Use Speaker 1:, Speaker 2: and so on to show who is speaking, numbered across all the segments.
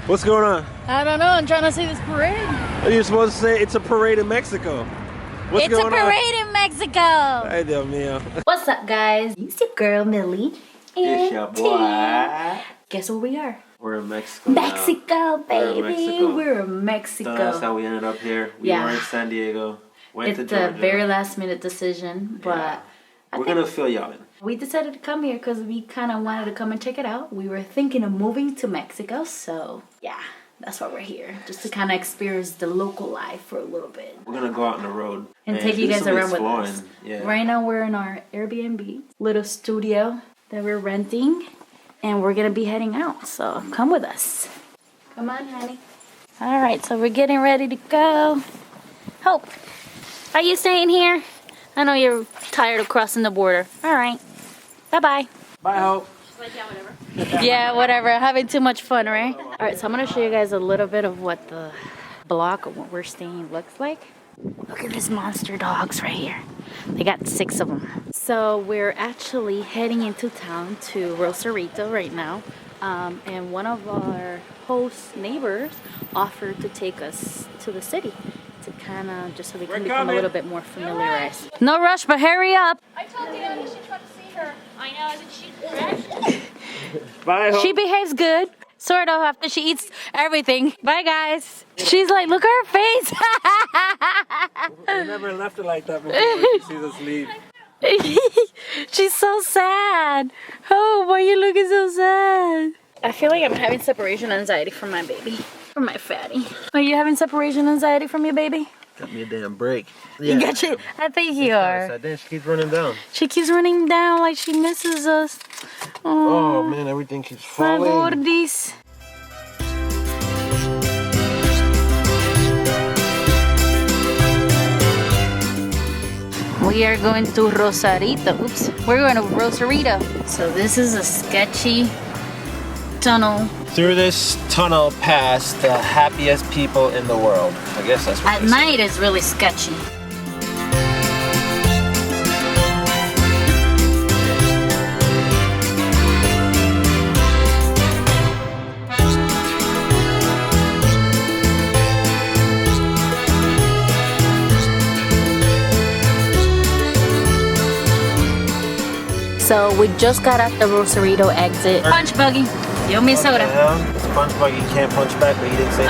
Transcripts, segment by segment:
Speaker 1: What's going on?
Speaker 2: I don't know. I'm trying to see this parade.
Speaker 1: You're supposed to say it's a parade in Mexico. What's
Speaker 2: It's
Speaker 1: going
Speaker 2: a parade in Mexico.
Speaker 1: Ay, Dios mío.
Speaker 2: What's up, guys? It's your girl, Millie.
Speaker 1: It's your boy.
Speaker 2: Guess where we are?
Speaker 1: We're in Mexico.
Speaker 2: Mexico, baby.
Speaker 1: We're
Speaker 2: in Mexico.
Speaker 1: That's how we ended up here. We were in San Diego. Went to Georgia.
Speaker 2: It's a very last minute decision, but
Speaker 1: we're gonna fill y'all in.
Speaker 2: We decided to come here because we kind of wanted to come and check it out. We were thinking of moving to Mexico, so yeah, that's why we're here. Just to kind of experience the local life for a little bit.
Speaker 1: We're gonna go out on the road
Speaker 2: and take you guys around with us.
Speaker 1: Yeah.
Speaker 2: Right now we're in our Airbnb little studio that we're renting, and we're gonna be heading out. So come with us. Come on, honey. All right, so we're getting ready to go. Hope, are you staying here? I know you're tired of crossing the border. All right. Bye-bye.
Speaker 1: Bye, Hope.
Speaker 2: She's like, yeah, whatever. Yeah, whatever. Having too much fun, right? All right, so I'm going to show you guys a little bit of what the block of what we're staying looks like. Look at these monster dogs right here. They got 6 of them. So we're actually heading into town to Rosarito right now. And one of our host neighbors offered to take us to the city to kind of, just so we can become a little bit more familiarized. No rush, but hurry up.
Speaker 3: I told Diana she's trying to see her. I know, isn't she?
Speaker 1: Bye, Hope.
Speaker 2: She behaves good, sort of, after she eats everything. Bye, guys. She's like, look at her face.
Speaker 1: I never left her like that before when she sees us leave.
Speaker 2: She's so sad. Oh, why are you looking so sad? I feel like I'm having separation anxiety from my baby. From my fatty. Are you having separation anxiety from your baby?
Speaker 1: Got me a damn break.
Speaker 2: Yeah. You got you? I think you are.
Speaker 1: Then she keeps running down.
Speaker 2: She keeps running down like she misses us.
Speaker 1: Oh man, everything keeps falling.
Speaker 2: My gordis. We are going to Rosarito. Oops. We're going to Rosarito. So this is a sketchy tunnel.
Speaker 1: Through this tunnel past the happiest people in the world. I guess that's what
Speaker 2: at night is really sketchy. So we just got out the Rosarito exit. Punch buggy. Yo me soda.
Speaker 1: Punch buggy can't punch back, but he didn't say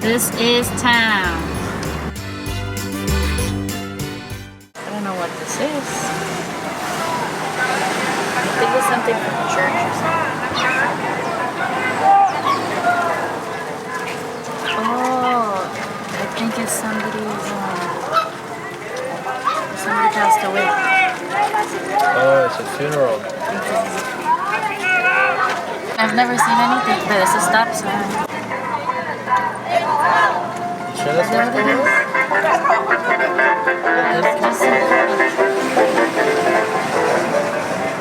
Speaker 2: This is town. I don't know what this is. I think it's something from the church or something. Oh, I think it's somebody's somebody passed away.
Speaker 1: Oh, it's a funeral.
Speaker 2: I've never seen anything, but it's a stop sign.
Speaker 1: You sure that's what it is?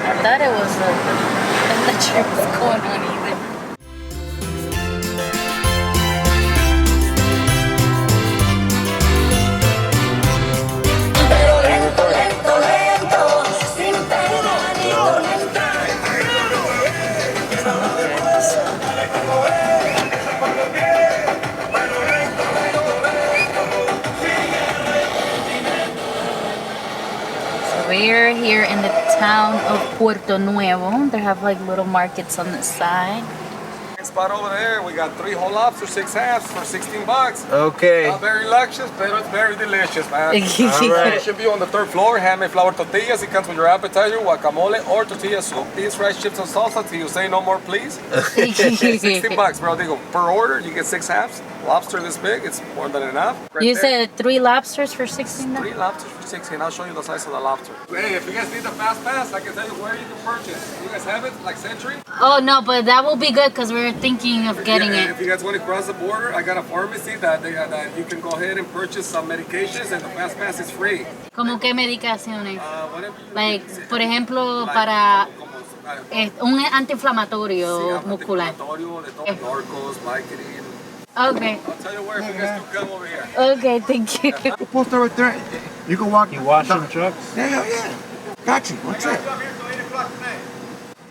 Speaker 2: I thought it was I'm not sure what's going on either. We're here in the town of Puerto Nuevo. They have like little markets on the side.
Speaker 4: Spot over there, we got 3 whole lobsters, 6 halves for 16 bucks.
Speaker 1: Okay.
Speaker 4: Not very luxurious, but it's very delicious, man.
Speaker 1: Alright.
Speaker 4: It should be on the 3rd floor. Handmade flour tortillas. It comes with your appetizer, guacamole, or tortilla soup. Beans, rice, chips, and salsa. Till you say no more, please. 16 bucks, bro. They go per order. You get 6 halves. Lobster this big, it's more than enough. Right
Speaker 2: You
Speaker 4: there.
Speaker 2: said 3 lobsters for 16?
Speaker 4: 3 lobsters for 16. I'll show you the size of the lobster. Hey, if you guys need the fast pass, I can tell you where you can purchase. You guys have it, like Century?
Speaker 2: Oh no, but that will be good because we're thinking of getting it.
Speaker 4: If you guys want to cross the border, I got a pharmacy that you can go ahead and purchase some medications, and the fast pass is free.
Speaker 2: ¿Cómo qué medicaciones?
Speaker 4: Whatever you
Speaker 2: Like,
Speaker 4: need.
Speaker 2: por ejemplo,
Speaker 4: Like,
Speaker 2: para
Speaker 4: como,
Speaker 2: un antiinflamatorio muscular.
Speaker 4: Antiinflamatorio, de todo, Norcos, Vicodin.
Speaker 2: Okay.
Speaker 4: I'll tell you where if you guys do come over here.
Speaker 2: Okay, thank you.
Speaker 5: The poster right there. You can walk.
Speaker 1: You wash them trucks?
Speaker 5: Yeah. Got you. One trip.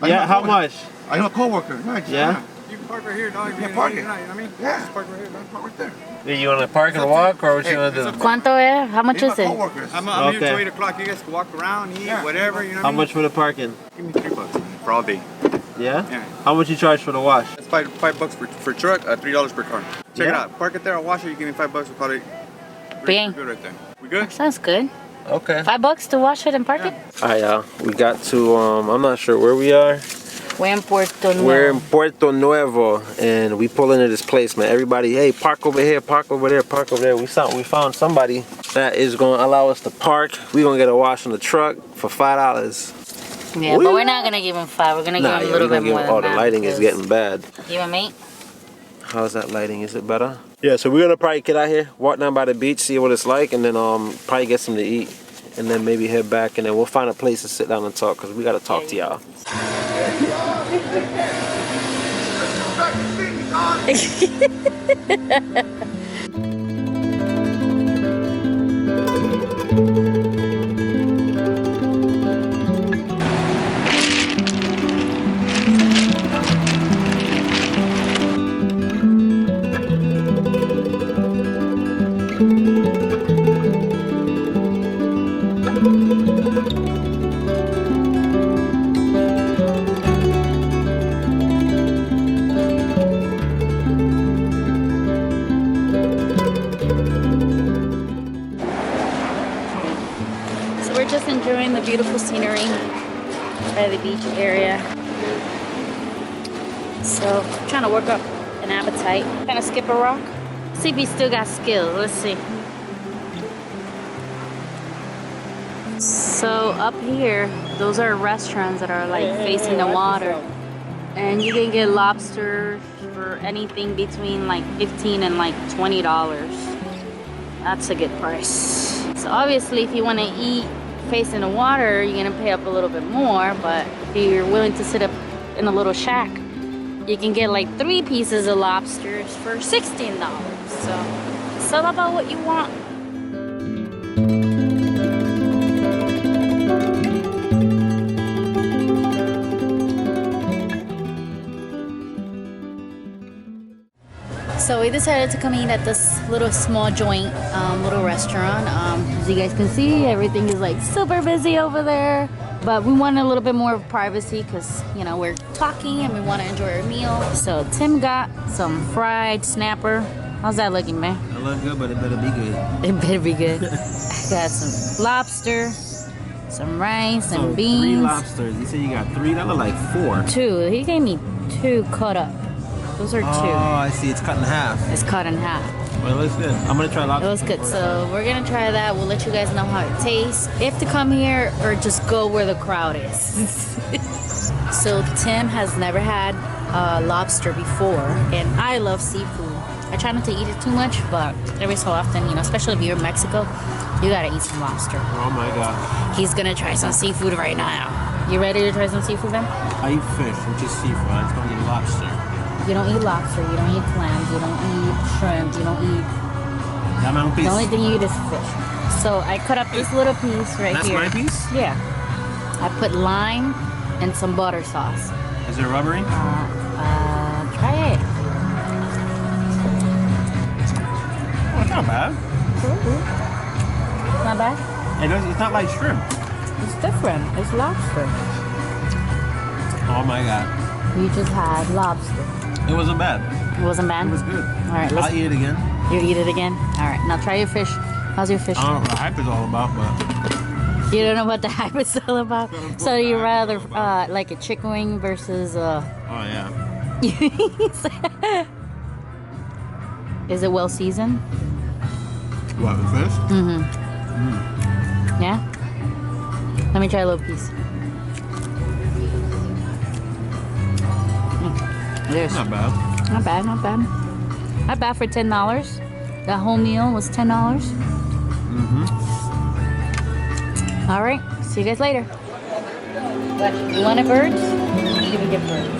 Speaker 1: Yeah, how much?
Speaker 5: I have a coworker. Nice.
Speaker 1: Yeah?
Speaker 4: You can park right here, dog.
Speaker 5: Yeah, park it.
Speaker 4: You know what I mean?
Speaker 5: Yeah.
Speaker 4: Just park right here, dog.
Speaker 5: Park right there.
Speaker 1: Do you want to park and walk, or what you want to do?
Speaker 2: ¿Cuánto es? How much
Speaker 5: These
Speaker 2: is
Speaker 5: are
Speaker 2: it?
Speaker 5: coworkers.
Speaker 4: I'm
Speaker 1: Okay.
Speaker 4: here till 8 o'clock. You guys can walk around, eat, whatever. You know what I
Speaker 1: How
Speaker 4: mean?
Speaker 1: much for the parking?
Speaker 4: Give me $3 for all day.
Speaker 1: Yeah?
Speaker 4: Yeah.
Speaker 1: How much you charge for the wash?
Speaker 4: That's $5 for truck, $3 per car. Check it
Speaker 1: Yeah.
Speaker 4: out. Park it there. I'll wash it. You give me $5. We'll call it.
Speaker 2: Bien.
Speaker 4: We're good right there. We good?
Speaker 2: Sounds good.
Speaker 1: Okay.
Speaker 2: $5 to wash it and park it?
Speaker 1: Alright, y'all. We got to, I'm not sure where we are.
Speaker 2: We're in Puerto Nuevo.
Speaker 1: We're in Puerto Nuevo, and we pull into this place, man. Everybody, hey, park over here, park over there, park over there. We found somebody that is going to allow us to park. We're going to get a wash on the truck for $5.
Speaker 2: Yeah, but we're not gonna give him 5. We're gonna give him a little bit more than
Speaker 1: Oh,
Speaker 2: that.
Speaker 1: the lighting is getting bad.
Speaker 2: Give him 8.
Speaker 1: How's that lighting? Is it better? Yeah, so we're gonna probably get out here, walk down by the beach, see what it's like, and then probably get something to eat, and then maybe head back, and then we'll find a place to sit down and talk, because we gotta talk to y'all.
Speaker 2: So we're just enjoying the beautiful scenery by the beach area. So trying to work up an appetite. Kind of skip a rock. See if he still got skills. Let's see. So up here, those are restaurants that are like facing the water. And you can get lobster for anything between like $15 and like $20. That's a good price. So obviously if you want to eat facing the water, you're gonna pay up a little bit more, but if you're willing to sit up in a little shack, you can get like 3 pieces of lobsters for $16. So it's all about what you want. So we decided to come eat at this little small joint, little restaurant. As you guys can see, everything is like super busy over there. But we wanted a little bit more privacy because, you know, we're talking and we want to enjoy our meal. So Tim got some fried snapper. How's that looking, man?
Speaker 1: It looks good, but it better be good.
Speaker 2: It better be good. I got some lobster, some rice,
Speaker 1: So
Speaker 2: and beans.
Speaker 1: 3 lobsters. You said you got 3? That look like 4.
Speaker 2: 2. He gave me 2 cut up. Those are 2.
Speaker 1: Oh, I see. It's cut in half.
Speaker 2: It's cut in half.
Speaker 1: Well, it looks good. I'm gonna try
Speaker 2: It
Speaker 1: lobster.
Speaker 2: was good. So we're gonna try that. We'll let you guys know how it tastes. If to come here or just go where the crowd is. So Tim has never had lobster before, and I love seafood. I try not to eat it too much, but every so often, you know, especially if you're in Mexico, you gotta eat some lobster.
Speaker 1: Oh my god.
Speaker 2: He's gonna try some seafood right now. You ready to try some seafood, Ben?
Speaker 1: I eat fish, which is seafood. I just don't eat lobster.
Speaker 2: You don't eat lobster, you don't eat clams, you don't eat shrimp, you don't eat...
Speaker 1: Dame un piece.
Speaker 2: The only thing you eat is fish. So I cut up this little piece right
Speaker 1: That's
Speaker 2: here.
Speaker 1: my piece?
Speaker 2: Yeah. I put lime and some butter sauce.
Speaker 1: Is it rubbery?
Speaker 2: Try it.
Speaker 1: Oh, it's not bad.
Speaker 2: Not bad?
Speaker 1: It's not like shrimp.
Speaker 2: It's different. It's lobster.
Speaker 1: Oh my god.
Speaker 2: You just had lobster.
Speaker 1: It wasn't bad.
Speaker 2: It wasn't bad?
Speaker 1: It was good.
Speaker 2: All right, let's...
Speaker 1: I'll eat it again.
Speaker 2: You eat it again? All right, now try your fish. How's your fish?
Speaker 1: I don't know what the hype is all about, but...
Speaker 2: You don't know what the hype is all about? So you rather like a chicken wing versus...
Speaker 1: Oh yeah.
Speaker 2: Is it well seasoned?
Speaker 1: What, the fish?
Speaker 2: Yeah? Let me try a little piece. There's
Speaker 1: Not bad.
Speaker 2: not bad, not bad. Not bad for $10. That whole meal was $10. All right, see you guys later. You wanted birds? You can get birds.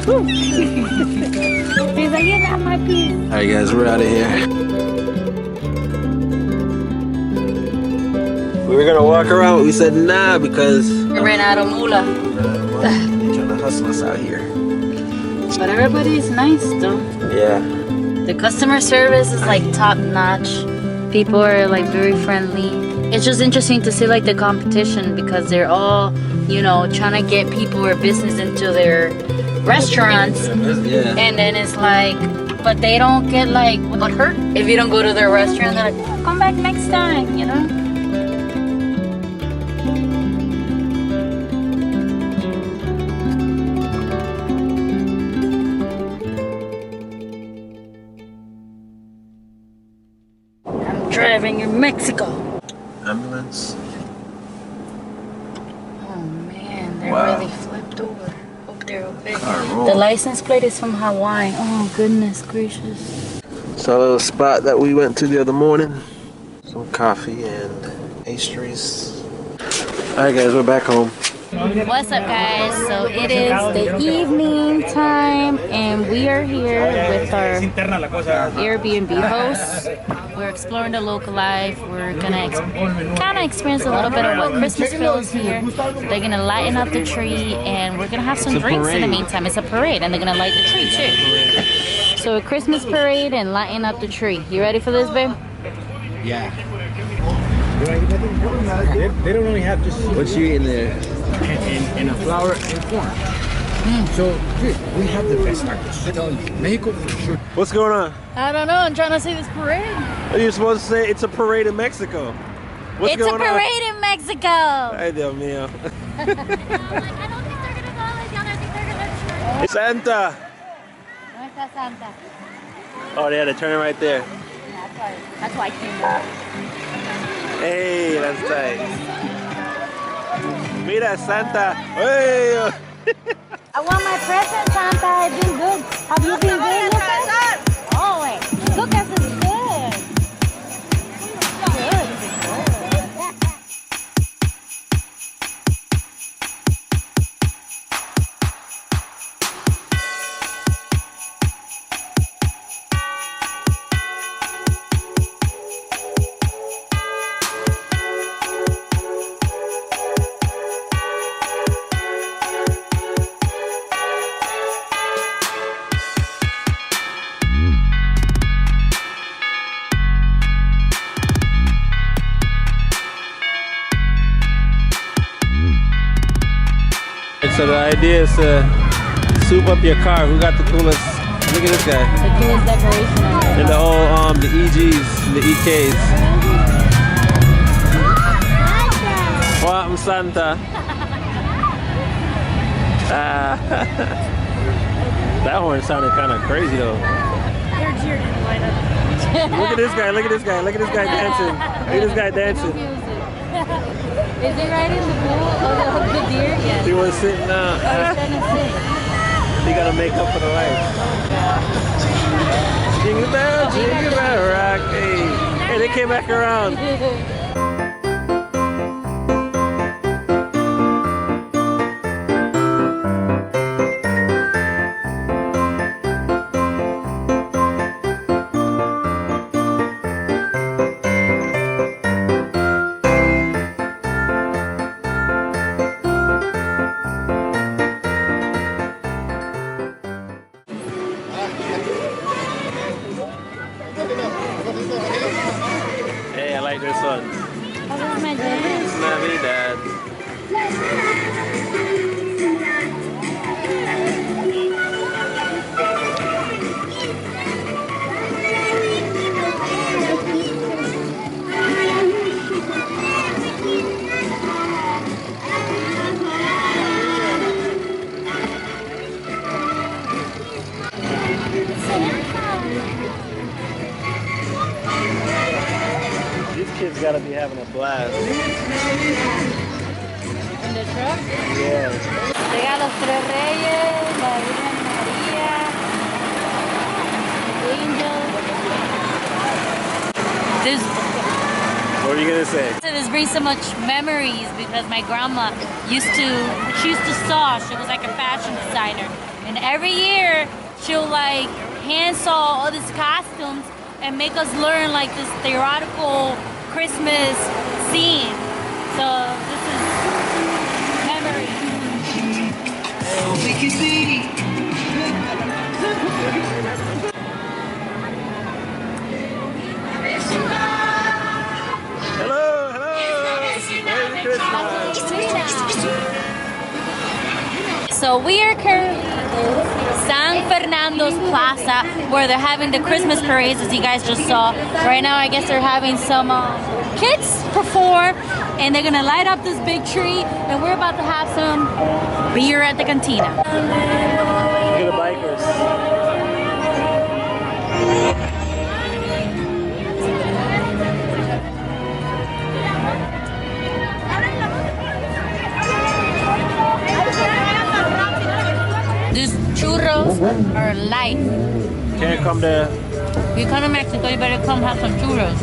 Speaker 2: He's like, you got my piece.
Speaker 1: Alright guys, we're out of here. We were gonna walk around, but we said nah because
Speaker 2: We ran out of moolah.
Speaker 1: they're trying to hustle us out here.
Speaker 2: But everybody's nice though.
Speaker 1: Yeah.
Speaker 2: The customer service is like top notch. People are like very friendly. It's just interesting to see like the competition because they're all, you know, trying to get people or business into their restaurants.
Speaker 1: Yeah.
Speaker 2: And then it's like, but they don't get like what hurt if you don't go to their restaurant. They're like, oh, come back next time, you know? I'm driving in Mexico.
Speaker 1: Ambulance.
Speaker 2: Oh man, they're
Speaker 1: Wow.
Speaker 2: really flipped over. Hope they're okay.
Speaker 1: roll.
Speaker 2: The license plate is from Hawaii. Oh goodness gracious.
Speaker 1: So a little spot that we went to the other morning. Some coffee and pastries. Alright guys, we're back home.
Speaker 2: What's up guys? So it is the evening time and we are here with our Airbnb hosts. We're exploring the local life. We're gonna kind of experience a little bit of what Christmas feels here. They're gonna lighten up the tree and we're gonna have some drinks in the meantime. It's a parade and they're gonna light the tree too. So a Christmas parade and lighten up the tree. You ready for this, babe?
Speaker 5: Yeah. They don't only have just
Speaker 1: What you eating there?
Speaker 5: and a flour and corn. So, dude, we have the best tacos. Mexico for sure.
Speaker 1: What's going on?
Speaker 2: I don't know. I'm trying to see this parade.
Speaker 1: Are you supposed to say it's a parade in Mexico? What's
Speaker 2: It's a
Speaker 1: going
Speaker 2: parade in Mexico.
Speaker 1: on? Ay, Dios mío.
Speaker 3: I don't think they're gonna go like the other. I think they're gonna turn.
Speaker 1: Santa!
Speaker 2: ¿Dónde está Santa?
Speaker 1: Oh yeah, they turn it right there.
Speaker 2: That's why I came back.
Speaker 1: Hey, that's nice. Mira, Santa. Hey!
Speaker 2: I want my present, Santa. I've been good. Have you been good, Lucas? Oh, wait. Lucas is good. Good.
Speaker 1: So the idea is to soup up your car. Who got the coolest? Look at this guy.
Speaker 2: The coolest decoration on it.
Speaker 1: And the whole the EGs, the EKs. What, I'm Santa? That horn sounded kind of crazy though. Look at this guy, look at this guy, look at this guy dancing. Look at this guy dancing.
Speaker 2: Is it right in the pool of the deer? Yes.
Speaker 1: He was sitting
Speaker 2: Oh, he's trying to sing.
Speaker 1: He gotta make up for the lights. Jingle bell rock. Hey, hey, they came back around. Hey, I like this one.
Speaker 2: Oh, this is my dance.
Speaker 1: Navidad. These kids gotta be having a blast.
Speaker 2: In the truck?
Speaker 1: Yeah.
Speaker 2: They got los tres reyes, la Virgen María, angels. This,
Speaker 1: What are you gonna say?
Speaker 2: this brings so much memories because my grandma used to, she used to sew. She was like a fashion designer. And every year she'll like hand sew all these costumes and make us learn like this theoretical Christmas scene. So this is memory.
Speaker 1: Hello, Merry Christmas.
Speaker 2: So we are currently in San Fernando's Plaza where they're having the Christmas parades, as you guys just saw. Right now I guess they're having some kids perform and they're gonna light up this big tree and we're about to have some beer at the cantina.
Speaker 1: Look at the bikers.
Speaker 2: These churros are light.
Speaker 1: Can't come there.
Speaker 2: If you come to Mexico, you better come have some churros.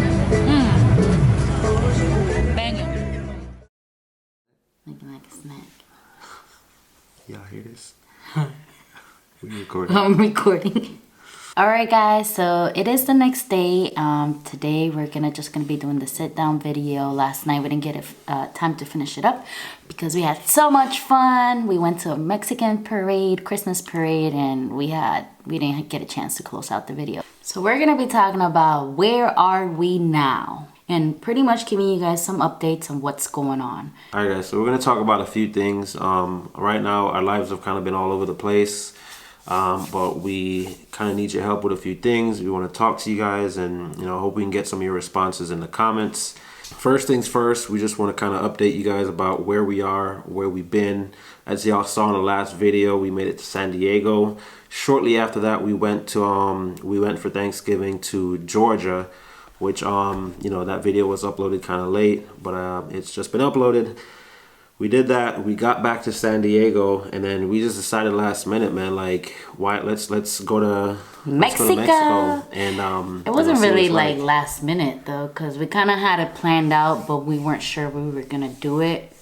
Speaker 2: Banging. Looking like a snack.
Speaker 1: Y'all hear this? We recording.
Speaker 2: I'm recording. Alright guys, so it is the next day. Today we're just gonna be doing the sit down video. Last night we didn't get time to finish it up because we had so much fun. We went to a Mexican parade, Christmas parade, and we didn't get a chance to close out the video. So we're gonna be talking about where are we now? And pretty much giving you guys some updates on what's going on.
Speaker 1: Alright guys, so we're gonna talk about a few things. Right now our lives have kind of been all over the place. But we kind of need your help with a few things. We want to talk to you guys and, you know, hope we can get some of your responses in the comments. First things first, we just want to kind of update you guys about where we are, where we've been. As y'all saw in the last video, we made it to San Diego. Shortly after that, we went for Thanksgiving to Georgia, which, you know, that video was uploaded kind of late, but it's just been uploaded. We did that. We got back to San Diego, and then we just decided last minute, man, like, why? Let's go to Mexico. And
Speaker 2: it wasn't really like last minute though, because we kind of had it planned out, but we weren't sure we were gonna do it.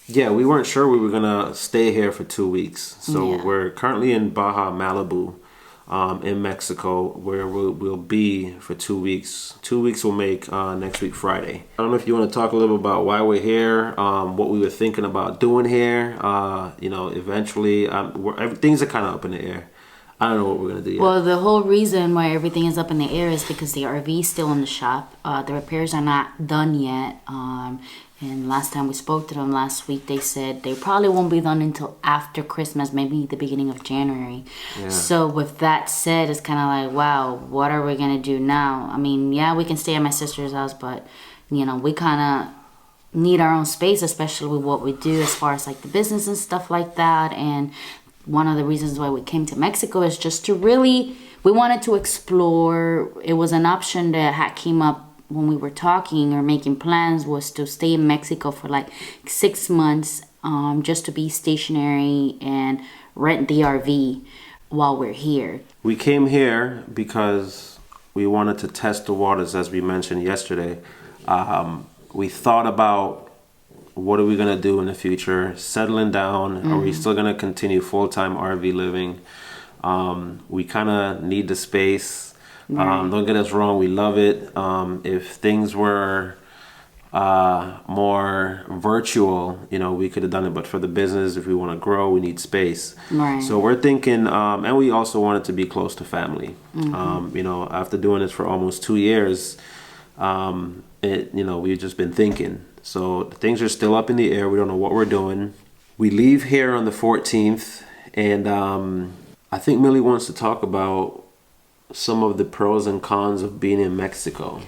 Speaker 1: Yeah, we weren't sure we were gonna stay here for 2 weeks. So yeah. We're currently in Baja Malibu, in Mexico, where we'll be for 2 weeks. 2 weeks will make next week Friday. I don't know if you want to talk a little about why we're here, what we were thinking about doing here. You know, eventually, things are kind of up in the air. I don't know what we're gonna do yet.
Speaker 2: Well, the whole reason why everything is up in the air is because the RV is still in the shop. The repairs are not done yet. And last time we spoke to them last week, they said they probably won't be done until after Christmas, maybe the beginning of January. Yeah. So with that said, it's kind of like, wow, what are we going to do now? I mean, yeah, we can stay at my sister's house, but, you know, we kind of need our own space, especially with what we do as far as like the business and stuff like that. And one of the reasons why we came to Mexico is just to really, we wanted to explore. It was an option that came up when we were talking or making plans, was to stay in Mexico for like 6 months, just to be stationary and rent the RV while we're here.
Speaker 1: We came here because we wanted to test the waters, as we mentioned yesterday. We thought about what are we gonna do in the future, settling down. Are we still gonna continue full-time RV living? We kind of need the space. Don't get us wrong, we love it. If things were more virtual, you know, we could have done it, but for the business, if we want to grow, we need space. Right. So we're thinking, and we also want it to be close to family. You know, after doing this for almost 2 years, you know, we've just been thinking. So things are still up in the air. We don't know what we're doing. We leave here on the 14th, and I think Millie wants to talk about some of the pros and cons of being in Mexico.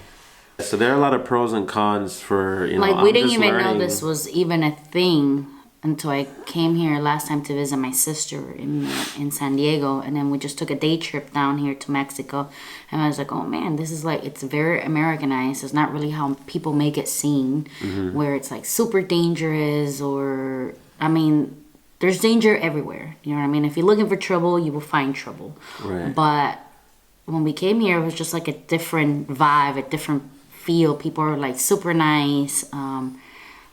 Speaker 1: So there are a lot of pros and cons for, you know,
Speaker 2: like we didn't even know this was even a thing until I came here last time to visit my sister in San Diego, and then we just took a day trip down here to Mexico, and I was like, oh man, this is like, it's very Americanized. It's not really how people make it seem, where it's like super dangerous, or, I mean, there's danger everywhere, you know what I mean? If you're looking for trouble, you will find trouble. Right. But when we came here, it was just like a different vibe, a different feel. People are like super nice.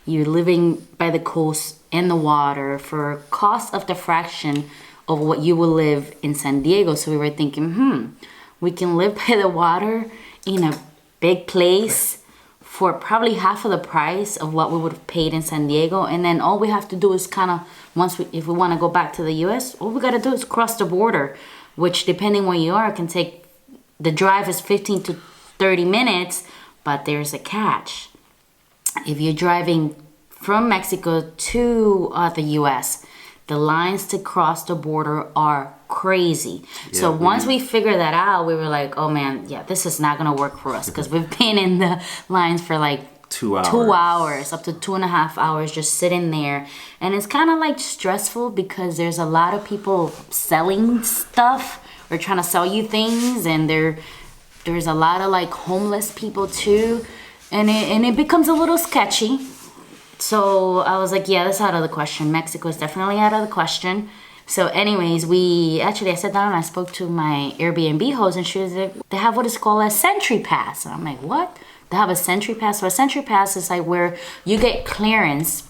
Speaker 2: You're living by the coast in the water for cost of the fraction of what you will live in San Diego. So we were thinking, we can live by the water in a big place for probably half of the price of what we would have paid in San Diego. And then all we have to do is kind of, if we want to go back to the US, all we got to do is cross the border, which depending where you are, can take, the drive is 15 to 30 minutes, but there's a catch. If you're driving from Mexico to the US, the lines to cross the border are crazy. Yeah, so once we figured that out, we were like, oh man, yeah, this is not gonna work for us, because we've been in the lines for like
Speaker 1: 2 hours.
Speaker 2: 2 hours, up to 2.5 hours just sitting there. And it's kind of like stressful because there's a lot of people selling stuff or trying to sell you things, and there's a lot of like homeless people too, and it becomes a little sketchy. So I was like, yeah, that's out of the question. Mexico is definitely out of the question. So anyways, I sat down and I spoke to my Airbnb host, and she was like, they have what is called a Sentry Pass. And I'm like, what? They have a Sentry Pass? So a Sentry Pass is like where you get clearance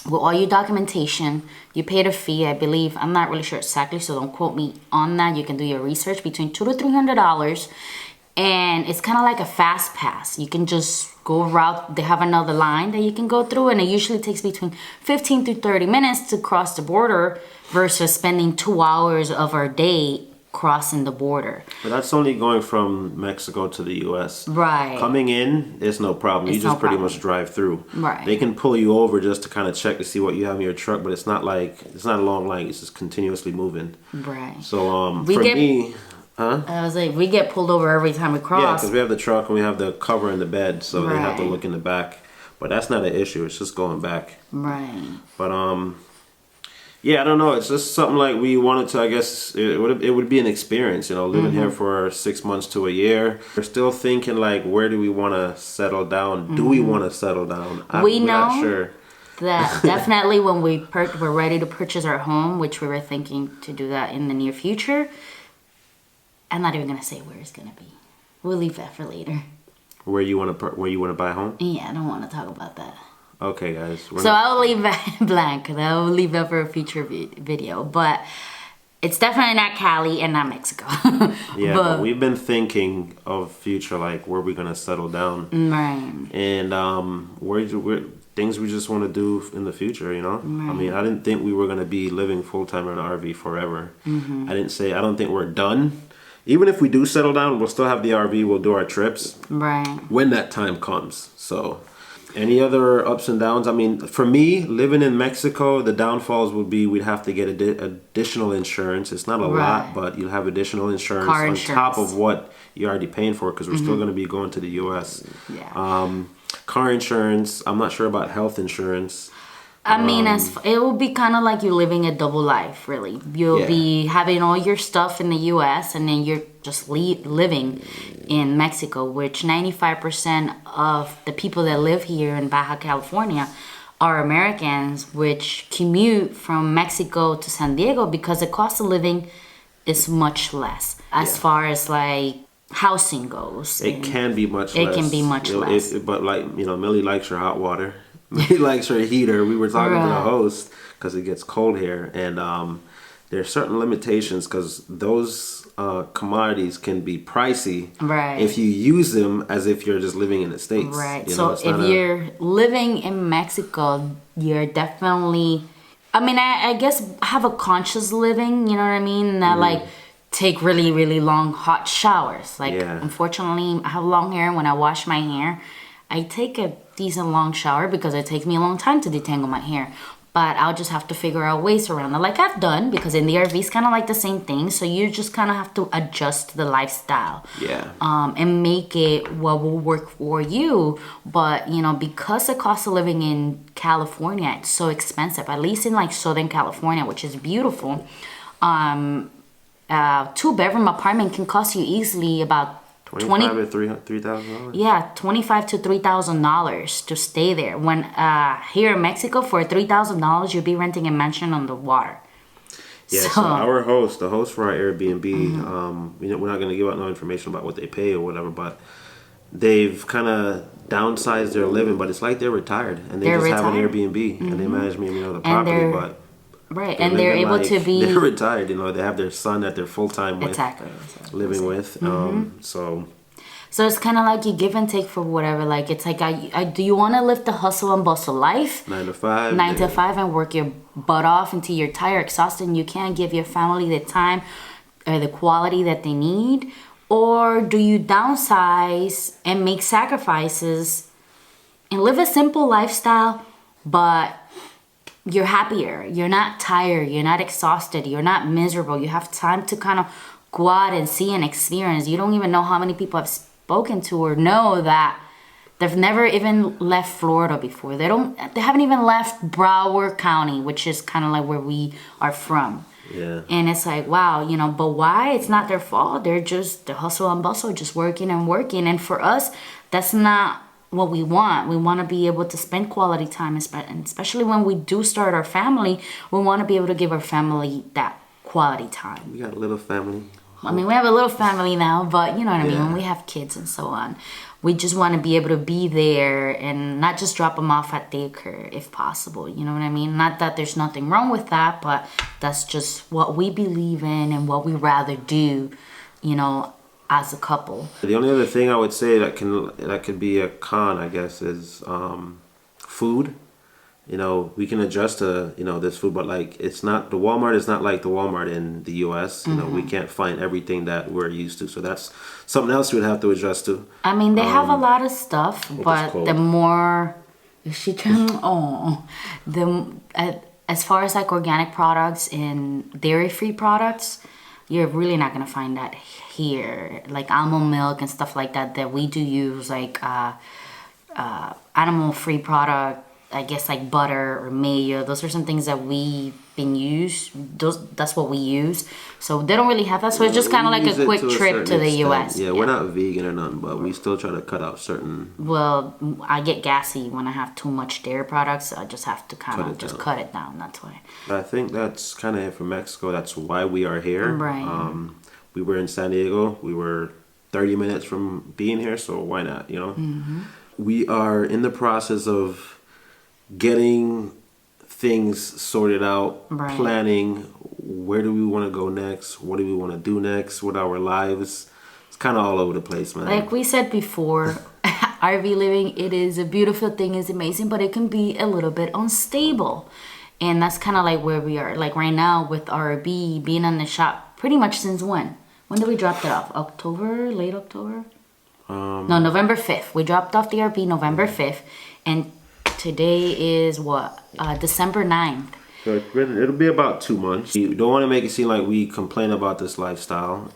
Speaker 2: with all your documentation. You paid a fee, I believe. I'm not really sure exactly, so don't quote me on that. You can do your research, between $200 to $300. And it's kind of like a fast pass. You can just go around. They have another line that you can go through, and it usually takes between 15 to 30 minutes to cross the border versus spending 2 hours of our day crossing the border.
Speaker 1: But that's only going from Mexico to the US.
Speaker 2: Right.
Speaker 1: Coming in, it's no problem. You just pretty much drive through.
Speaker 2: Right.
Speaker 1: They can pull you over just to kind of check to see what you have in your truck, but it's not a long line. It's just continuously moving.
Speaker 2: Right.
Speaker 1: So for me... Huh?
Speaker 2: I was like, we get pulled over every time we cross.
Speaker 1: Yeah, because we have the truck and we have the cover in the bed, so they have to look in the back. But that's not an issue. It's just going back.
Speaker 2: Right.
Speaker 1: But yeah, I don't know. It's just something like we wanted to. I guess it would be an experience, living here for 6 months to a year. We're still thinking like, where do we want to settle down? Do we want to settle down?
Speaker 2: We're
Speaker 1: not sure.
Speaker 2: That definitely when we're ready to purchase our home, which we were thinking to do that in the near future. I'm not even gonna say where it's gonna be. We'll leave that for later.
Speaker 1: Where you want to buy a home?
Speaker 2: Yeah, I don't want to talk about that.
Speaker 1: Okay, guys.
Speaker 2: So I'll leave that blank. I'll leave that for a future video. But it's definitely not Cali and not Mexico.
Speaker 1: Yeah, but we've been thinking of future, like where we're gonna settle down,
Speaker 2: right?
Speaker 1: And where things we just want to do in the future. Right. I mean, I didn't think we were gonna be living full time in an RV forever. I don't think we're done. Even if we do settle down, we'll still have the RV. We'll do our trips. Right. When that time comes. So, any other ups and downs? I mean, for me, living in Mexico, the downfalls would be we'd have to get additional insurance. It's not a lot, but you'll have additional insurance on top of what you're already paying for, because we're still going to be going to the U.S. Yeah. Car insurance. I'm not sure about health insurance.
Speaker 2: I mean, it will be kind of like you're living a double life, really. You'll be having all your stuff in the U.S. and then you're just living in Mexico, which 95% of the people that live here in Baja California are Americans, which commute from Mexico to San Diego because the cost of living is much less as far as like housing goes.
Speaker 1: It can be much less.
Speaker 2: It can be much less.
Speaker 1: But like, Millie likes her hot water. He likes her heater. We were talking to the host because it gets cold here, and there are certain limitations because those commodities can be pricey if you use them as if you're just living in the States.
Speaker 2: Right. So if you're living in Mexico, you're definitely, I mean, I guess have a conscious living, you know what I mean? Not like take really, really long hot showers. Like, unfortunately, I have long hair. When I wash my hair, I take a decent long shower because it takes me a long time to detangle my hair. But I'll just have to figure out ways around it, like I've done, because in the RV it's kind of like the same thing. So you just kind of have to adjust to the lifestyle, and make it what will work for you. But because the cost of living in California, it's so expensive. At least in like Southern California, which is beautiful, 2-bedroom apartment can cost you easily about $25,000 to $3,000. Yeah, $25,000 to $3,000 to stay there. When here in Mexico, for $3,000, you'll be renting a mansion on the water.
Speaker 1: Yeah. So our host, the host for our Airbnb, we're not going to give out no information about what they pay or whatever, but they've kind of downsized their living. But it's like they're retired and they just have an Airbnb and they manage the property. But
Speaker 2: Right, and they're able to be...
Speaker 1: They're retired, you know. They have their son that they're full-time with.
Speaker 2: Exactly.
Speaker 1: Living with. So
Speaker 2: it's kind of like you give and take for whatever. Like, it's like, do you want to live the hustle and bustle life?
Speaker 1: 9 to 5.
Speaker 2: 9 to 5 and work your butt off until you're tired, exhausted, and you can't give your family the time or the quality that they need? Or do you downsize and make sacrifices and live a simple lifestyle, but you're happier, you're not tired, you're not exhausted, you're not miserable, you have time to kind of go out and see and experience. You don't even know how many people I've spoken to or know that they've never even left Florida before. They haven't even left Broward County, which is kind of like where we are from.
Speaker 1: Yeah.
Speaker 2: And it's like, wow, you know, but why? It's not their fault. They're just the hustle and bustle, just working and working. And for us, that's not what we want. We want to be able to spend quality time, and especially when we do start our family, we want to be able to give our family that quality time.
Speaker 1: We got a little family.
Speaker 2: I mean, we have a little family now, but you know what I mean, when we have kids and so on, we just want to be able to be there and not just drop them off at daycare if possible. You know what I mean? Not that there's nothing wrong with that, but that's just what we believe in and what we rather do, you know, as a couple.
Speaker 1: The only other thing I would say that could be a con, I guess, is food. You know, we can adjust to, you know, this food, but like the Walmart is not like the Walmart in the US. You know, we can't find everything that we're used to. So that's something else we'd have to adjust to.
Speaker 2: I mean, they have a lot of stuff, but the more as far as like organic products and dairy-free products, you're really not gonna find that here. Like almond milk and stuff like that we do use, like animal-free product. I guess like butter or mayo. Those are some things that we've been used. That's what we use. So they don't really have that. So it's just kind of like a quick trip to the U.S.
Speaker 1: Yeah, we're not vegan or nothing, but we still try to cut out certain.
Speaker 2: Well, I get gassy when I have too much dairy products. So I just have to kind of just cut it down. That's why.
Speaker 1: I think that's kind of it for Mexico. That's why we are here.
Speaker 2: Right.
Speaker 1: We were in San Diego. We were 30 minutes from being here, so why not? You know. We are in the process of getting things sorted out, planning where do we want to go next, what do we want to do next with our lives. It's kind of all over the place, man.
Speaker 2: Like we said before, RV living, it is a beautiful thing, it's amazing, but it can be a little bit unstable. And that's kind of like where we are. Like right now with RV being in the shop pretty much since when? When did we drop it off? October? Late October? No, November 5th. We dropped off the RV November 5th. And today is what? December 9th.
Speaker 1: So it'll be about 2 months. We don't want to make it seem like we complain about this lifestyle.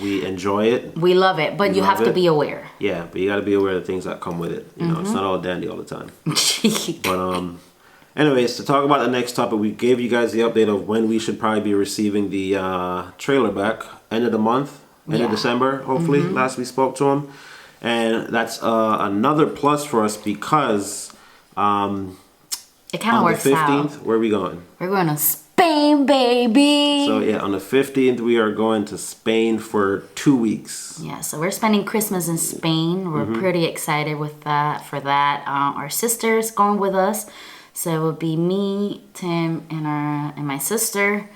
Speaker 1: We enjoy it.
Speaker 2: We love it, but you have to be aware.
Speaker 1: Yeah, but you got to be aware of the things that come with it. You know, it's not all dandy all the time. But anyways, to talk about the next topic, we gave you guys the update of when we should probably be receiving the trailer back. End of the month, end of December, hopefully. Last we spoke to him. And that's another plus for us because
Speaker 2: it kind of works out.
Speaker 1: On the 15th, where are we going?
Speaker 2: We're going to Spain, baby.
Speaker 1: So yeah, on the 15th, we are going to Spain for 2 weeks.
Speaker 2: Yeah, so we're spending Christmas in Spain. We're pretty excited with that. Our sister's going with us. So it will be me, Tim, and my sister.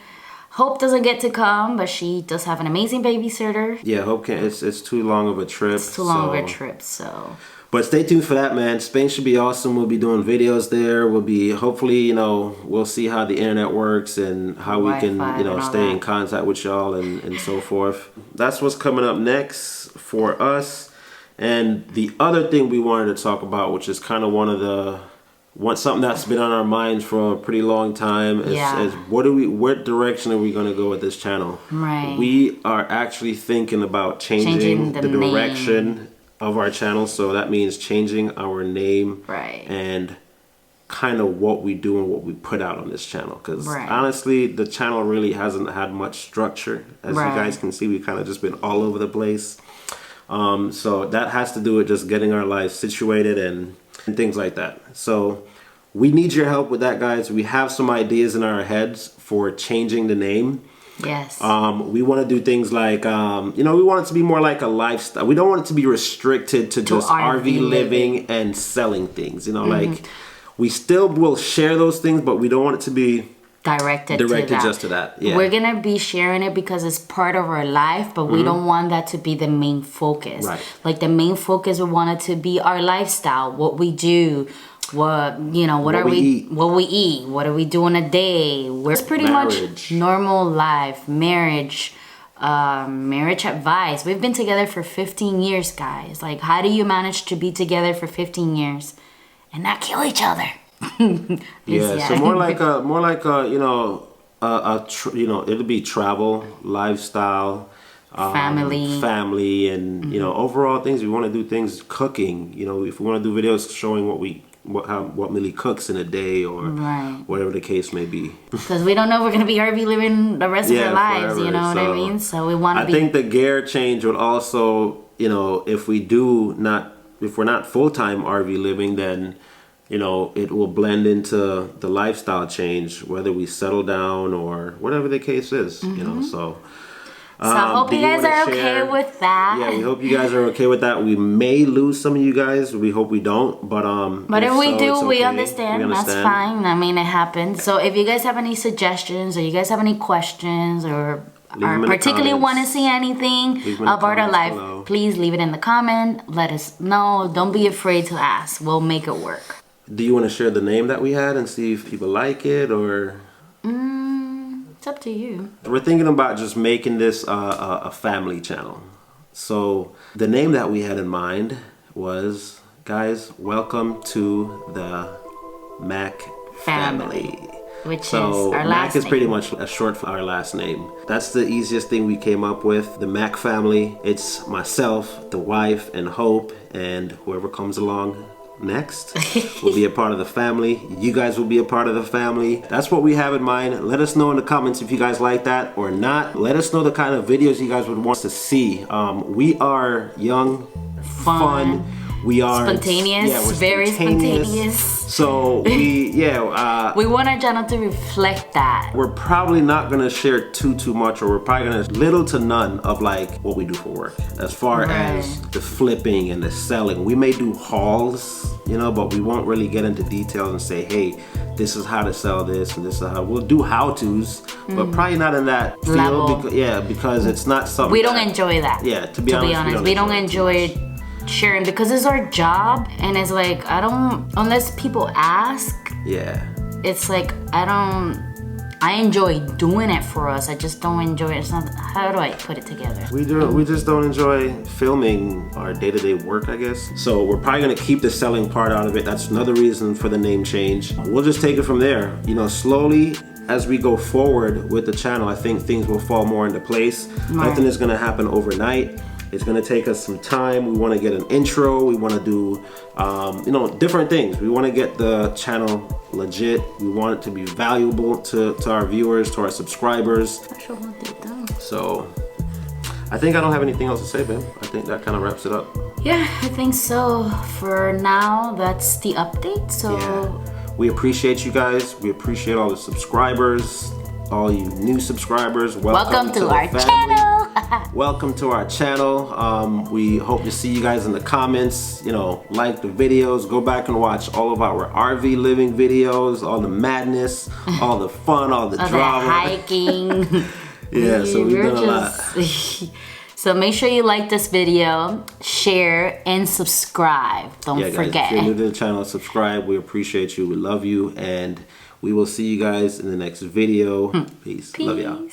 Speaker 2: Hope doesn't get to come, but she does have an amazing babysitter.
Speaker 1: Yeah, Hope can't. It's too long of a trip.
Speaker 2: It's too long of a trip, so.
Speaker 1: But stay tuned for that, man. Spain should be awesome. We'll be doing videos there. We'll be, hopefully, you know, we'll see how the internet works and how we can, you know, stay in contact with y'all and so forth. That's what's coming up next for us. And the other thing we wanted to talk about, which is kind of something that's been on our minds for a pretty long time, is what direction are we going to go with this channel? Right. We are actually thinking about changing the direction of our channel, so that means changing our name and kind of what we do and what we put out on this channel, because honestly the channel really hasn't had much structure. As you guys can see, we've kind of just been all over the place. So that has to do with just getting our lives situated and things like that. So we need your help with that, guys. We have some ideas in our heads for changing the name. Yes. We want to do things like, you know, we want it to be more like a lifestyle. We don't want it to be restricted to just RV living and selling things. You know, like we still will share those things, but we don't want it to be
Speaker 2: directed to that.
Speaker 1: just to that. Yeah.
Speaker 2: We're gonna be sharing it because it's part of our life, but we don't want that to be the main focus.
Speaker 1: Right.
Speaker 2: Like the main focus, we want it to be our lifestyle, what we do, what what we eat, what are we doing a day. We're pretty much normal life, marriage advice. We've been together for 15 years, guys. Like, how do you manage to be together for 15 years and not kill each other?
Speaker 1: Yeah, so more like it'll be travel, lifestyle, family, and overall things. We want to do things, cooking. If we want to do videos showing what Millie cooks in a day, or whatever the case may be.
Speaker 2: Because we don't know if we're gonna be RV living the rest of our lives.
Speaker 1: Forever.
Speaker 2: You know what I mean? So we want to.
Speaker 1: I think the gear change would also, if we're not full-time RV living, then it will blend into the lifestyle change, whether we settle down or whatever the case is. So
Speaker 2: I hope you guys are okay with that.
Speaker 1: Yeah, we hope you guys are okay with that. We may lose some of you guys. We hope we don't. But
Speaker 2: if we do, we understand. That's fine. I mean, it happens. So if you guys have any suggestions, or you guys have any questions, or particularly want to see anything about our life, please leave it in the comment. Let us know. Don't be afraid to ask. We'll make it work.
Speaker 1: Do you want to share the name that we had and see if people like it, or?
Speaker 2: It's up to you.
Speaker 1: We're thinking about just making this a family channel. So the name that we had in mind was, guys, welcome to the Mac family.
Speaker 2: Which is our last
Speaker 1: Mac is pretty much a short for our last name. That's the easiest thing we came up with. The Mac family. It's myself, the wife, and Hope, and whoever comes along next will be a part of the family. You guys will be a part of the family. That's what we have in mind. Let us know in the comments if you guys like that or not. Let us know the kind of videos you guys would want to see. We are young, fun. We are
Speaker 2: spontaneous,
Speaker 1: yeah, we're
Speaker 2: very spontaneous.
Speaker 1: So we
Speaker 2: want our channel to reflect that.
Speaker 1: We're probably not gonna share too much, or we're probably gonna little to none of like what we do for work, as far as the flipping and the selling. We may do hauls, but we won't really get into details and say, hey, this is how to sell this and this is how. We'll do how-tos, but probably not in that field. Because it's not something
Speaker 2: we don't enjoy that.
Speaker 1: Yeah, to be honest,
Speaker 2: we don't enjoy sharing, because it's our job, and it's like unless people ask.
Speaker 1: Yeah.
Speaker 2: It's like I enjoy doing it for us. I just don't enjoy it. It's not, how do I put it together?
Speaker 1: We just don't enjoy filming our day-to-day work, I guess. So we're probably gonna keep the selling part out of it. That's another reason for the name change. We'll just take it from there. Slowly as we go forward with the channel, I think things will fall more into place. Nothing is gonna happen overnight. It's gonna take us some time. We wanna get an intro. We wanna do, different things. We wanna get the channel legit. We want it to be valuable to our viewers, to our subscribers. So, I think I don't have anything else to say, babe. I think that kind of wraps it up.
Speaker 2: Yeah, I think so. For now, that's the update. So,
Speaker 1: we appreciate you guys. We appreciate all the subscribers, all you new subscribers.
Speaker 2: Welcome to our channel.
Speaker 1: Welcome to our channel. We hope to see you guys in the comments. Like the videos. Go back and watch all of our RV living videos, all the madness, all the fun, all the drama.
Speaker 2: The hiking.
Speaker 1: Yeah, so we've done a lot.
Speaker 2: So make sure you like this video, share, and subscribe. Don't forget.
Speaker 1: Guys, if you're new to the channel, subscribe. We appreciate you. We love you. And we will see you guys in the next video. Peace. Love y'all.